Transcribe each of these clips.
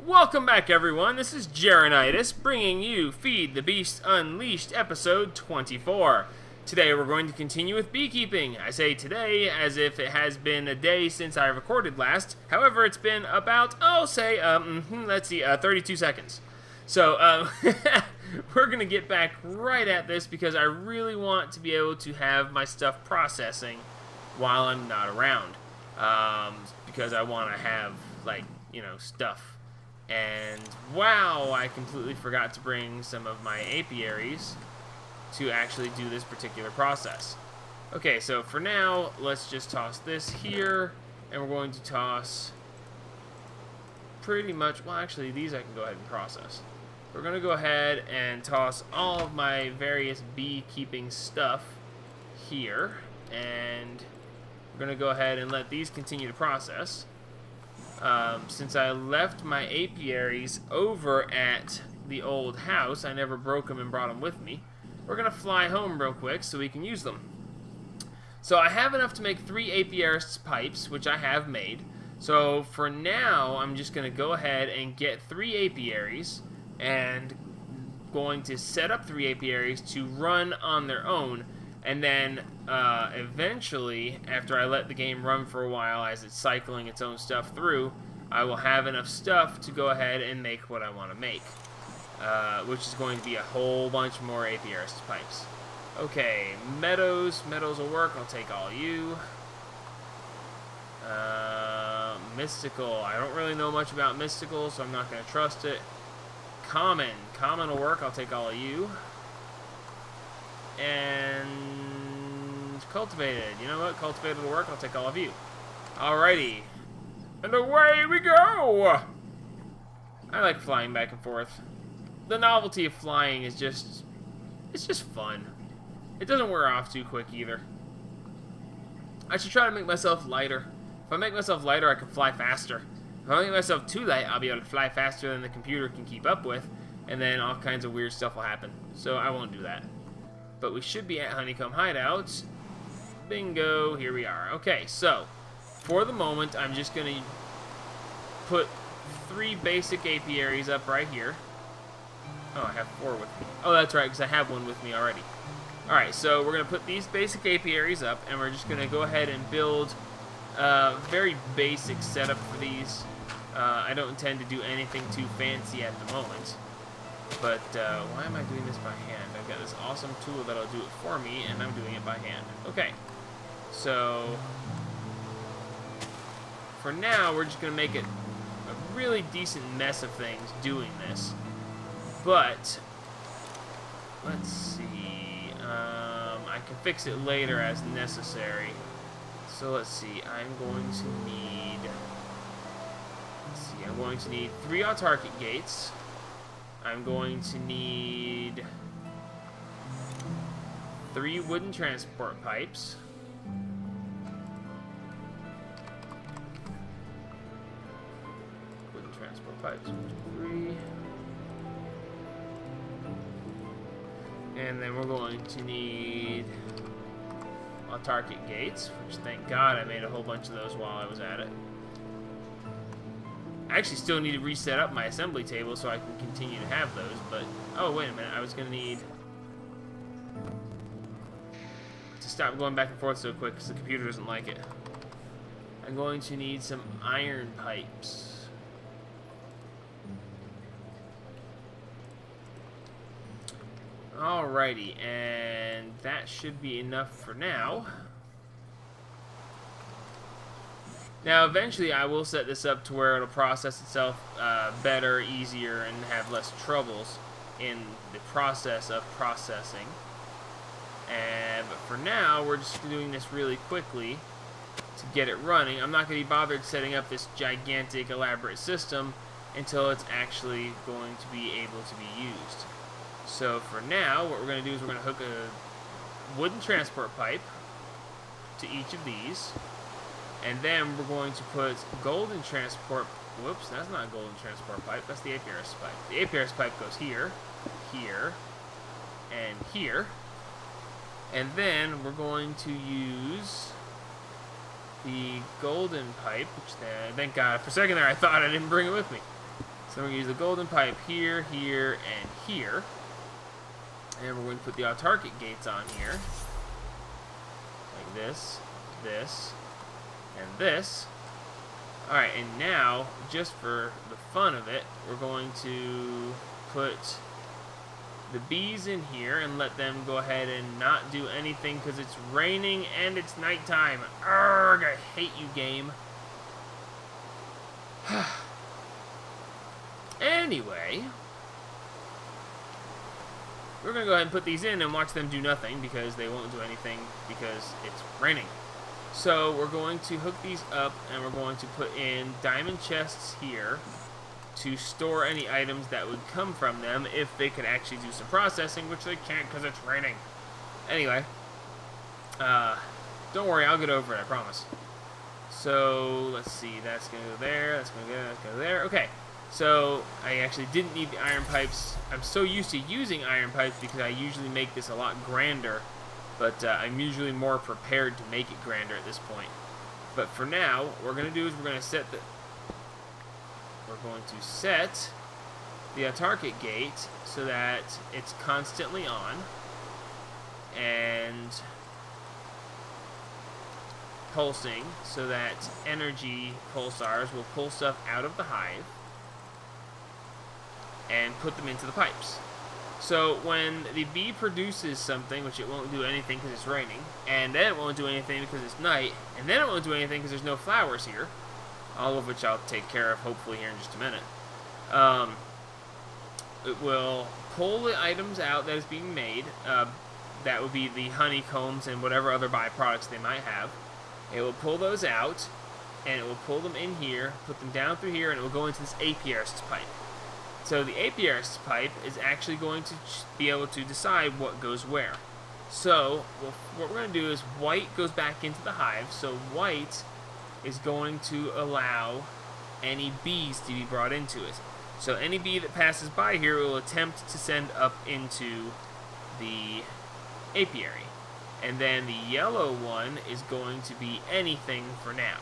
Welcome back, everyone. This is Jaronitis, bringing you Feed the Beast Unleashed, episode 24. Today, we're going to continue with beekeeping. I say today as if it has been a day since I recorded last. However, it's been about, 32 seconds. So, we're going to get back right at this because I really want to be able to have my stuff processing while I'm not around. Because I want to have, stuff. And wow, I completely forgot to bring some of my apiaries to actually do this particular process. Okay, so for now, let's just toss this here, and we're going to toss pretty much, well actually these I can go ahead and process. We're going to go ahead and toss all of my various beekeeping stuff here, and we're going to go ahead and let these continue to process. Since I left my apiaries over at the old house, I never broke them and brought them with me. We're going to fly home real quick so we can use them. So I have enough to make 3 apiarist pipes, which I have made. So for now, I'm just going to go ahead and get 3 apiaries and going to set up 3 apiaries to run on their own. And then eventually, after I let the game run for a while as it's cycling its own stuff through, I will have enough stuff to go ahead and make what I want to make. Which is going to be a whole bunch more apiarist pipes. Okay, meadows. Meadows will work. I'll take all you. Mystical. I don't really know much about mystical, so I'm not going to trust it. Common. Common will work. I'll take all of you. And cultivated. You know what? Cultivated will work. I'll take all of you. Alrighty. And away we go! I like flying back and forth. The novelty of flying is just... it's just fun. It doesn't wear off too quick either. I should try to make myself lighter. If I make myself lighter, I can fly faster. If I make myself too light, I'll be able to fly faster than the computer can keep up with. And then all kinds of weird stuff will happen. So I won't do that. But we should be at Honeycomb Hideouts. Bingo, here we are. Okay, so, for the moment, I'm just going to put 3 basic apiaries up right here. Oh, I have 4 with me. Oh, that's right, because I have 1 with me already. Alright, so we're going to put these basic apiaries up, and we're just going to go ahead and build a very basic setup for these. I don't intend to do anything too fancy at the moment. But why am I doing this by hand? I've got this awesome tool that'll do it for me, and I'm doing it by hand. Okay, so for now, we're just going to make it a really decent mess of things doing this. But let's see. I can fix it later as necessary. So let's see. I'm going to need 3 autarkic gates. I'm going to need 3 wooden transport pipes. Wooden transport pipes, 3. And then we're going to need autarkic gates, which thank God I made a whole bunch of those while I was at it. I actually still need to reset up my assembly table so I can continue to have those, but... oh, wait a minute. I was going to need... to stop going back and forth so quick because the computer doesn't like it. I'm going to need some iron pipes. Alrighty, and that should be enough for now. Now, eventually, I will set this up to where it'll process itself better, easier, and have less troubles in the process of processing. But for now, we're just doing this really quickly to get it running. I'm not going to be bothered setting up this gigantic, elaborate system until it's actually going to be able to be used. So for now, what we're going to do is we're going to hook a wooden transport pipe to each of these. And then we're going to put golden transport... whoops, that's not a golden transport pipe. That's the apiarist pipe. The apiarist pipe goes here, here, and here. And then we're going to use the golden pipe, which thank God. For a second there, I thought I didn't bring it with me. So we're going to use the golden pipe here, here, and here. And we're going to put the autarkic gates on here. Like this, this, and this. Alright, and now, just for the fun of it, we're going to put the bees in here and let them go ahead and not do anything because it's raining and it's nighttime. Arrgh, I hate you, game. Anyway, we're going to go ahead and put these in and watch them do nothing because they won't do anything because it's raining. So we're going to hook these up and we're going to put in diamond chests here to store any items that would come from them if they could actually do some processing, which they can't because it's raining. Anyway, don't worry, I'll get over it, I promise. So, let's see, that's going to go there, that's going to go there, that's going to go there. Okay, so I actually didn't need the iron pipes. I'm so used to using iron pipes because I usually make this a lot grander, but I'm usually more prepared to make it grander at this point. But for now, what we're going to do is we're going to set the autarkic gate so that it's constantly on and pulsing so that energy pulsars will pull stuff out of the hive and put them into the pipes. So when the bee produces something, which it won't do anything because it's raining, and then it won't do anything because it's night, and then it won't do anything because there's no flowers here, all of which I'll take care of hopefully here in just a minute, it will pull the items out that is being made. That would be the honeycombs and whatever other byproducts they might have. It will pull those out, and it will pull them in here, put them down through here, and it will go into this apiarist's pipe. So the apiarist's pipe is actually going to be able to decide what goes where. So what we're going to do is white goes back into the hive, so white is going to allow any bees to be brought into it. So any bee that passes by here will attempt to send up into the apiary. And then the yellow one is going to be anything for now.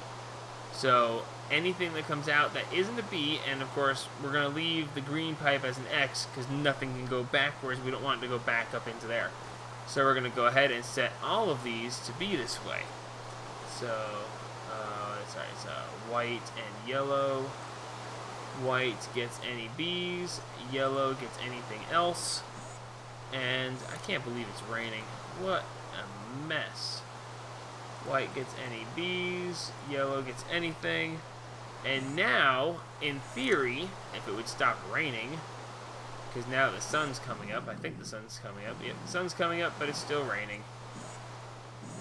So anything that comes out that isn't a bee, and of course we're going to leave the green pipe as an X because nothing can go backwards. We don't want it to go back up into there. So we're going to go ahead and set all of these to be this way. So, it's white and yellow. White gets any bees, yellow gets anything else. And I can't believe it's raining. What a mess. White gets any bees, yellow gets anything. And now, in theory, if it would stop raining, because now the sun's coming up, I think the sun's coming up. Yep, the sun's coming up, but it's still raining.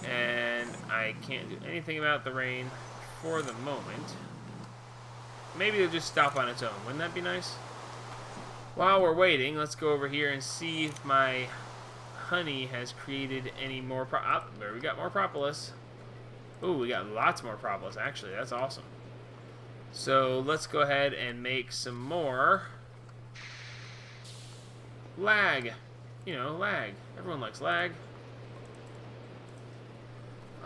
And I can't do anything about the rain for the moment. Maybe it'll just stop on its own. Wouldn't that be nice? While we're waiting, let's go over here and see if my honey has created any more there we got more propolis. Ooh, we got lots more propolis, actually. That's awesome. So let's go ahead and make some more lag. You know, lag. Everyone likes lag.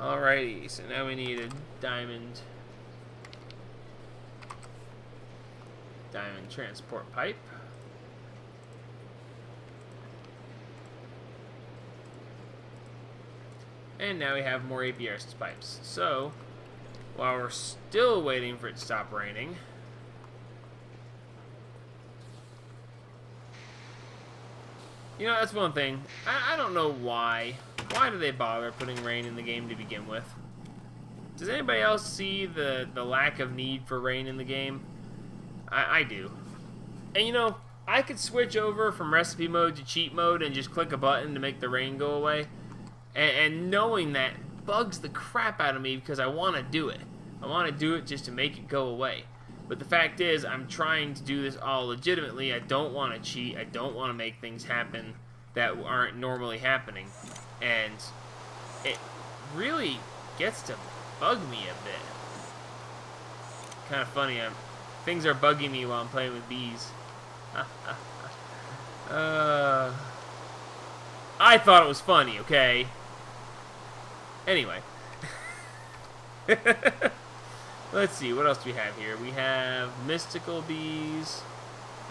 Alrighty, so now we need a diamond transport pipe. And now we have more apiarist's pipes. So, while we're still waiting for it to stop raining, you know, that's one thing. I don't know why. Why do they bother putting rain in the game to begin with? Does anybody else see the lack of need for rain in the game? I do. And you know, I could switch over from recipe mode to cheat mode and just click a button to make the rain go away. And knowing that bugs the crap out of me because I want to do it. I want to do it just to make it go away. But the fact is, I'm trying to do this all legitimately. I don't want to cheat. I don't want to make things happen that aren't normally happening. And it really gets to bug me a bit. Kind of funny. Things are bugging me while I'm playing with bees. I thought it was funny, okay? Anyway. Let's see, what else do we have here? We have mystical bees.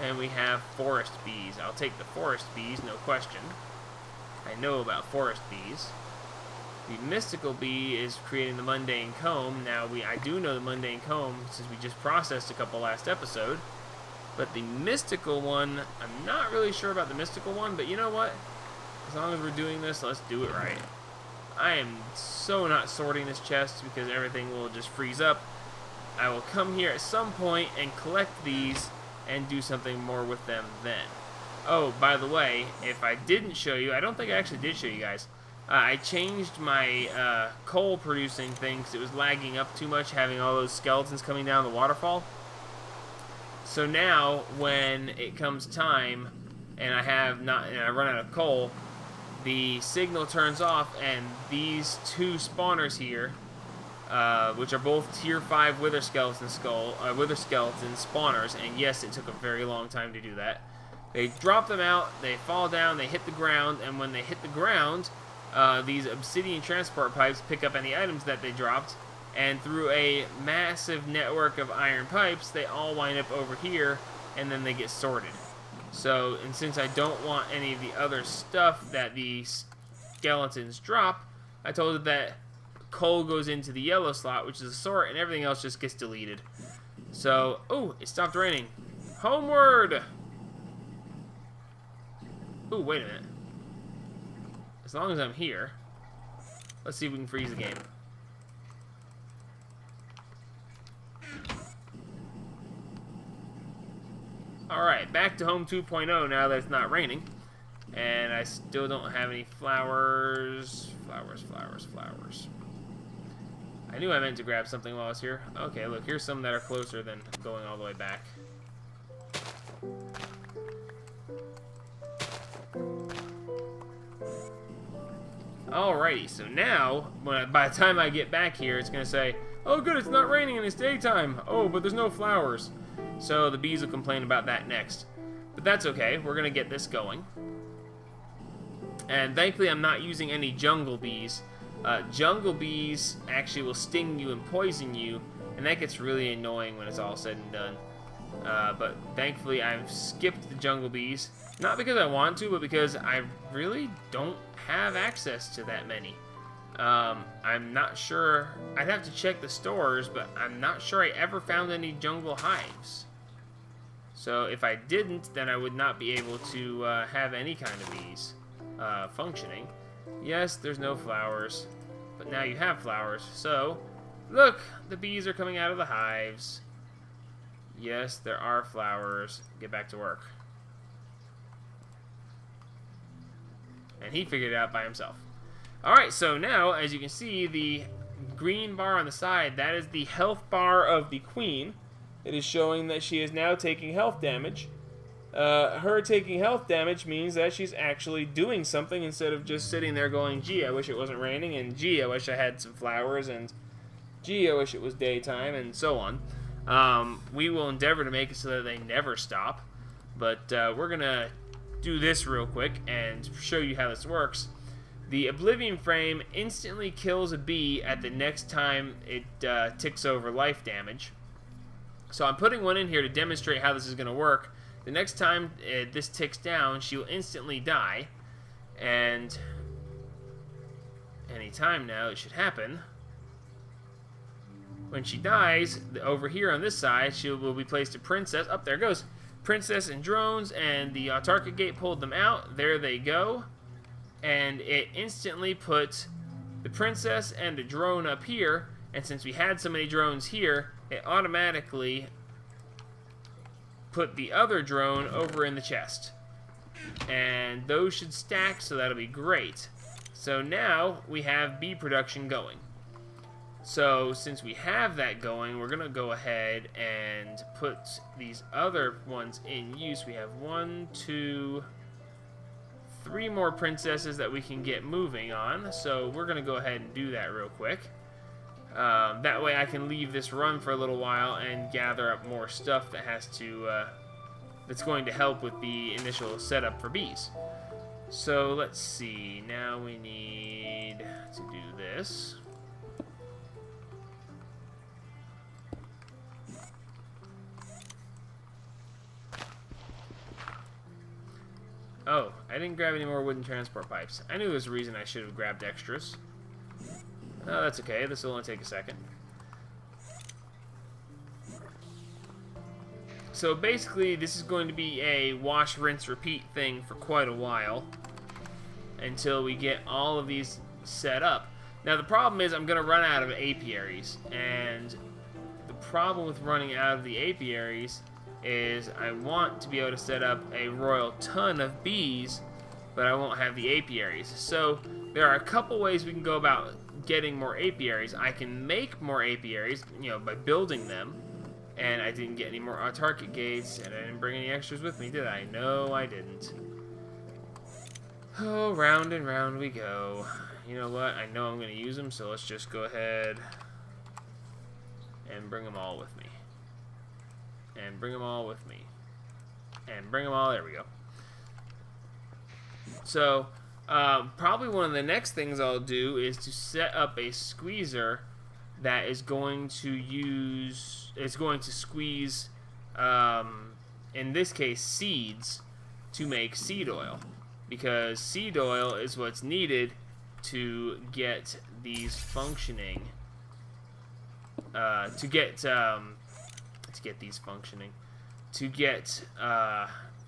And we have forest bees. I'll take the forest bees, no question. I know about forest bees. The mystical bee is creating the mundane comb. Now, I do know the mundane comb since we just processed a couple last episode. But the mystical one, I'm not really sure about the mystical one, but you know what? As long as we're doing this, let's do it right. I am so not sorting this chest because everything will just freeze up. I will come here at some point and collect these and do something more with them then. Oh, by the way, if I didn't show you, I don't think I actually did show you guys. I changed my coal producing thing because it was lagging up too much, having all those skeletons coming down the waterfall. So now, when it comes time and I run out of coal, the signal turns off, and these two spawners here, which are both tier 5 wither skeleton spawners, and yes, it took a very long time to do that. They drop them out, they fall down, they hit the ground, and when they hit the ground, these obsidian transport pipes pick up any items that they dropped, and through a massive network of iron pipes, they all wind up over here, and then they get sorted. So, and since I don't want any of the other stuff that the skeletons drop, I told it that coal goes into the yellow slot, which is a sort, and everything else just gets deleted. So, oh, it stopped raining. Homeward! Ooh, wait a minute. As long as I'm here, let's see if we can freeze the game. Alright, back to home 2.0 now that it's not raining. And I still don't have any flowers. Flowers. I knew I meant to grab something while I was here. Okay, look, here's some that are closer than going all the way back. Alrighty, so now, by the time I get back here, it's going to say, oh good, it's not raining and it's daytime. Oh, but there's no flowers. So the bees will complain about that next. But that's okay, we're going to get this going. And thankfully I'm not using any jungle bees. Jungle bees actually will sting you and poison you, and that gets really annoying when it's all said and done. But thankfully I've skipped the jungle bees. Not because I want to, but because I really don't have access to that many. I'm not sure. I'd have to check the stores, but I'm not sure I ever found any jungle hives. So if I didn't, then I would not be able to have any kind of bees functioning. Yes, there's no flowers, but now you have flowers. So, look, the bees are coming out of the hives. Yes, there are flowers. Get back to work. And he figured it out by himself. Alright, so now, as you can see, the green bar on the side, that is the health bar of the queen. It is showing that she is now taking health damage. Her taking health damage means that she's actually doing something instead of just sitting there going, gee, I wish it wasn't raining, and gee, I wish I had some flowers, and gee, I wish it was daytime, and so on. We will endeavor to make it so that they never stop, but we're going to do this real quick and show you how this works. The Oblivion Frame instantly kills a bee at the next time it ticks over life damage. So I'm putting one in here to demonstrate how this is going to work. The next time this ticks down, she will instantly die. And anytime now it should happen. When she dies, over here on this side, she will be placed a princess. Up there it goes. Princess and drones, and the Autarkic Gate pulled them out. There they go. And it instantly put the princess and the drone up here. And since we had so many drones here, it automatically put the other drone over in the chest. And those should stack, so that'll be great. So now we have bee production going. So since we have that going, we're going to go ahead and put these other ones in use. We have 1, 2, 3 more princesses that we can get moving on. So we're going to go ahead and do that real quick. That way I can leave this run for a little while and gather up more stuff that has to, that's going to help with the initial setup for bees. So let's see, now we need to do this. Oh, I didn't grab any more wooden transport pipes. I knew there was a reason I should have grabbed extras. Oh, that's okay. This will only take a second. So basically, this is going to be a wash, rinse, repeat thing for quite a while until we get all of these set up. Now, the problem is I'm going to run out of apiaries, and the problem with running out of the apiaries is I want to be able to set up a royal ton of bees, but I won't have the apiaries. So there are a couple ways we can go about getting more apiaries. I can make more apiaries, you know, by building them. And I didn't get any more autarkic gates, and I didn't bring any extras with me, did I? No, I didn't. Oh, round and round we go. You know what? I know I'm going to use them, so let's just go ahead and bring them all with me. And bring them all with me. And bring them all. There we go. So, probably one of the next things I'll do is to set up a squeezer that is going to squeeze, in this case, seeds to make seed oil, because seed oil is what's needed to get these functioning. To get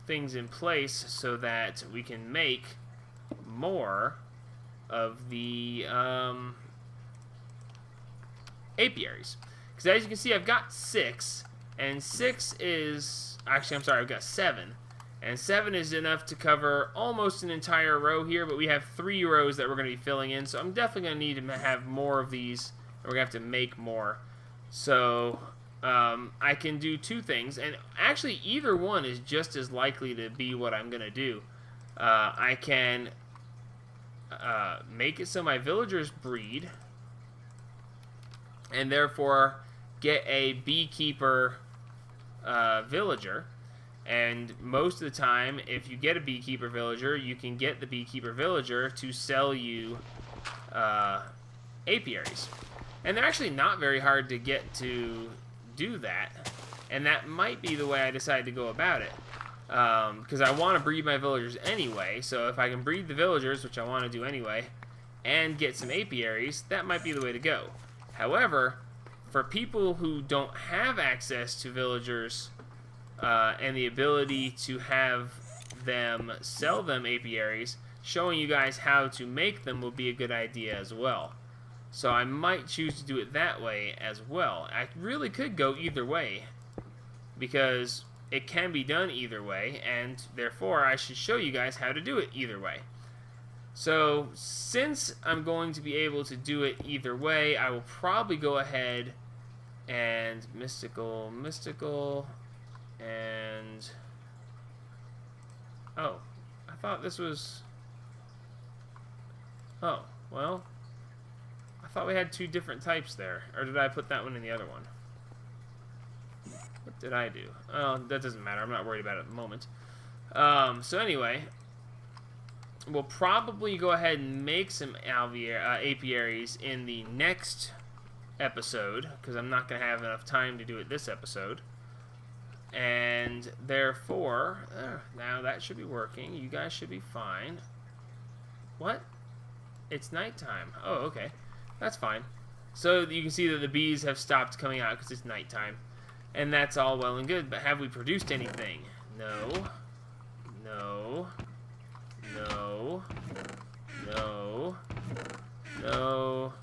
things in place so that we can make more of the apiaries. Because as you can see, I've got 6, and 6 is... Actually, I'm sorry, I've got 7. And 7 is enough to cover almost an entire row here, but we have 3 rows that we're going to be filling in, so I'm definitely going to need to have more of these, and we're going to have to make more. So, I can do 2 things, and actually either one is just as likely to be what I'm going to do. I can make it so my villagers breed, and therefore get a beekeeper villager. And most of the time, if you get a beekeeper villager, you can get the beekeeper villager to sell you apiaries. And they're actually not very hard to get to do that. And that might be the way I decide to go about it. Because I want to breed my villagers anyway, so if I can breed the villagers, which I want to do anyway, and get some apiaries, that might be the way to go. However, for people who don't have access to villagers and the ability to have them sell them apiaries, showing you guys how to make them will be a good idea as well. So I might choose to do it that way as well. I really could go either way, because it can be done either way, and therefore I should show you guys how to do it either way. So, since I'm going to be able to do it either way, I will probably go ahead and mystical, and... Oh, I thought this was... Oh, well, I thought we had 2 different types there, or did I put that one in the other one? What did I do? Oh, that doesn't matter, I'm not worried about it at the moment. So anyway... We'll probably go ahead and make some apiaries in the next episode, because I'm not going to have enough time to do it this episode. And therefore, now that should be working. You guys should be fine. What? It's nighttime. Oh, okay. That's fine. So you can see that the bees have stopped coming out because it's nighttime. And that's all well and good, but have we produced anything? No. No. No, no, no,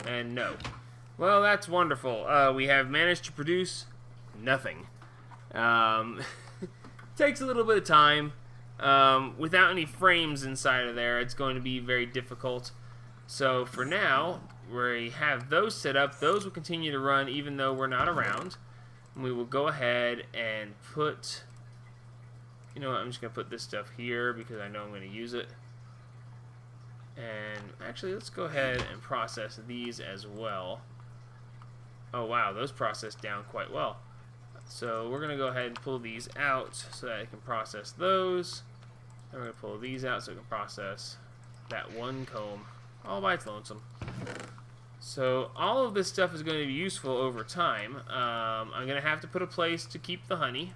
and no. Well, that's wonderful. We have managed to produce nothing. Takes a little bit of time. Without any frames inside of there, it's going to be very difficult. So for now, we have those set up. Those will continue to run even though we're not around. And we will go ahead and put... You know what, I'm just going to put this stuff here because I know I'm going to use it. And actually, let's go ahead and process these as well. Oh wow, those process down quite well. So we're going to go ahead and pull these out so that I can process those. And we're going to pull these out so I can process that one comb all by its lonesome. So all of this stuff is going to be useful over time. I'm going to have to put a place to keep the honey.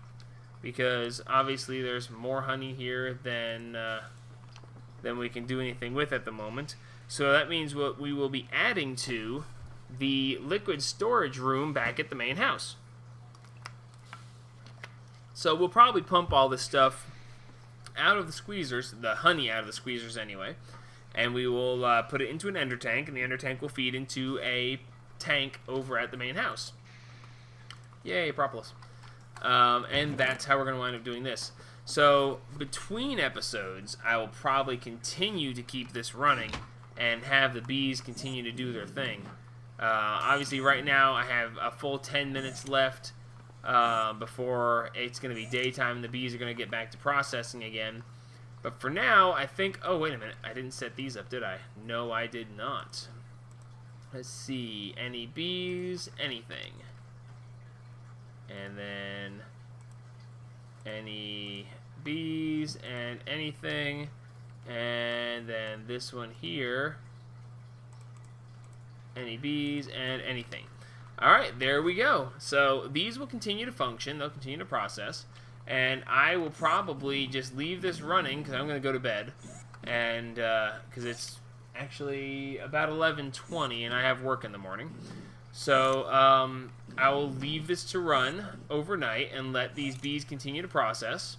because obviously there's more honey here than we can do anything with at the moment. So that means what we will be adding to the liquid storage room back at the main house. So we'll probably pump all this stuff out of the squeezers, the honey out of the squeezers anyway, and we will put it into an ender tank, and the ender tank will feed into a tank over at the main house. Yay, propolis. And that's how we're going to wind up doing this. So between episodes, I will probably continue to keep this running and have the bees continue to do their thing. Obviously, right now I have a full 10 minutes left before it's going to be daytime and the bees are going to get back to processing again. But for now, I think... Oh, wait a minute. I didn't set these up, did I? No, I did not. Let's see. Any bees? Anything. And then... Any bees and anything. And then this one here. Any bees and anything. Alright, there we go. So these will continue to function. They'll continue to process. And I will probably just leave this running because I'm going to go to bed. And because it's actually about 11:20 and I have work in the morning. So I will leave this to run overnight and let these bees continue to process.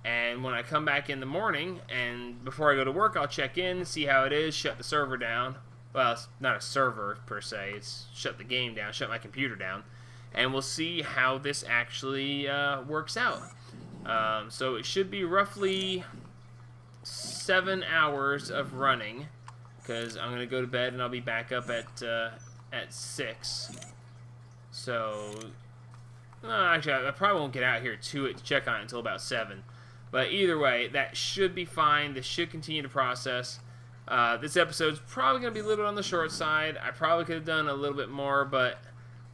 And when I come back in the morning and before I go to work, I'll check in, see how it is, shut the server down. Well, it's not a server per se, it's shut the game down, shut my computer down, and we'll see how this actually works out. So it should be roughly 7 hours of running, because I'm going to go to bed and I'll be back up at 6. So, actually, I probably won't get out here to check on it until about 7. But either way, that should be fine. This should continue to process. This episode's probably going to be a little bit on the short side. I probably could have done a little bit more, but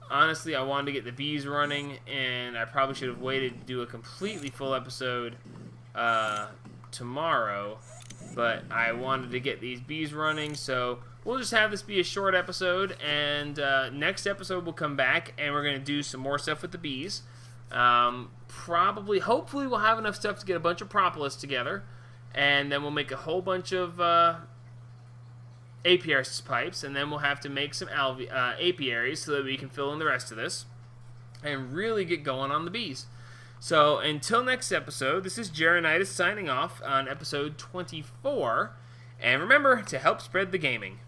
honestly, I wanted to get the bees running, and I probably should have waited to do a completely full episode tomorrow, but I wanted to get these bees running, so we'll just have this be a short episode, and next episode we'll come back, and we're going to do some more stuff with the bees. Hopefully we'll have enough stuff to get a bunch of propolis together, and then we'll make a whole bunch of apiaries pipes, and then we'll have to make some apiaries so that we can fill in the rest of this and really get going on the bees. So until next episode, this is Jeronitis signing off on episode 24, and remember to help spread the gaming.